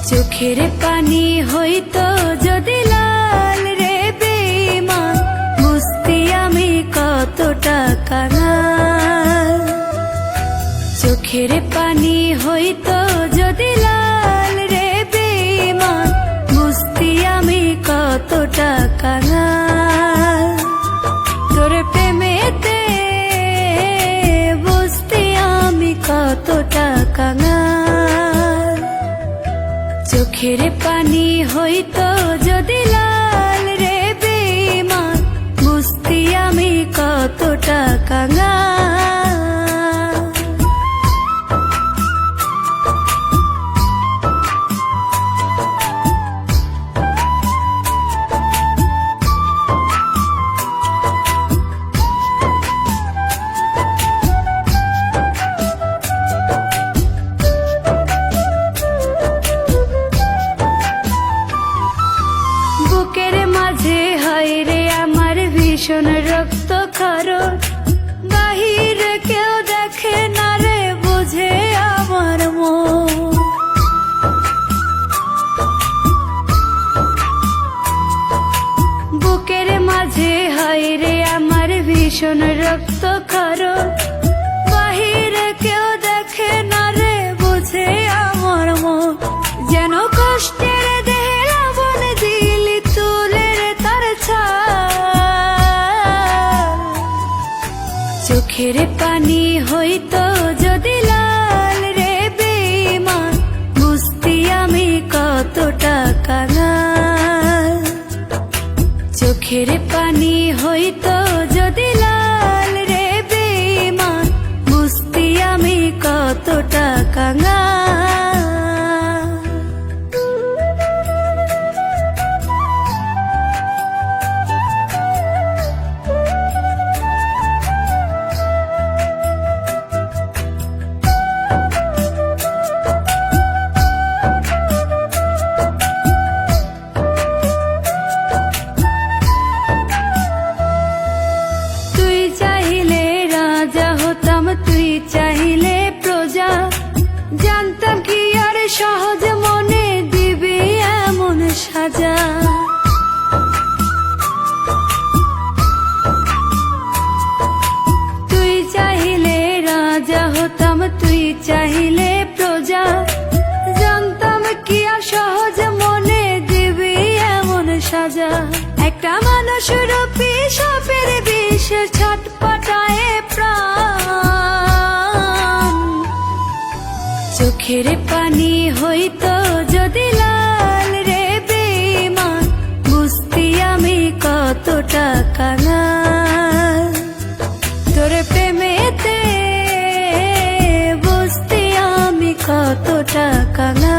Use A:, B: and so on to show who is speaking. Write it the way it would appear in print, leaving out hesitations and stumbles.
A: চোখের পানি হইতো যদি লাল রে বেঈমান, বুঝতি আমি কতটা কাঙাল। চোখের পানি হইতো যদি লাল রে বেঈমান, বুঝতি আমি কতটা কাঙাল। তোর প্রেমেতে বুঝতি আমি কতটা কাঙাল। চোখের পানি হইতো যদি লাল রে বেঈমান, বুঝতি আমি কতটা কাঙাল। বুকের মাঝে হয় রে আমার ভীষণ রক্ত ক্ষরণ, বাহিরে কেউ দেখে না রে বুঝে আমার মন। বুকের মাঝে হয় রে আমার ভীষণ রক্ত ক্ষরণ, বাহিরে কেউ দেখে না রে বুঝে আমার মন। যেন কষ্টের দেহে লবণ দিলি তুলে রে তার ছাল। চোখের পানি হইতো যদি লাল রে বেঈমান, বুঝতি আমি কতটা কাঙাল। চোখের পানি হইতো যদি লাল রে বেঈমান, বুঝতি আমি কতটা কাঙাল। তুই চাইলে প্রজা, জানতাম কি আর সহজ মনে দিবি এমন সাজা। তুই চাইলে রাজা হতাম, তুই চাইলে প্রজা, জানতাম কি আর সহজ মনে দিবি এমন সাজা। একটা মানুষ রূপী সাপের বিষ ছটপটায় প্রাণ। চোখের পানি হইতো যদি লাল রে বেঈমান, বুঝতি আমি কতটা কাঙাল। তোর প্রেমেতে বুঝতি আমি কতটা কাঙাল।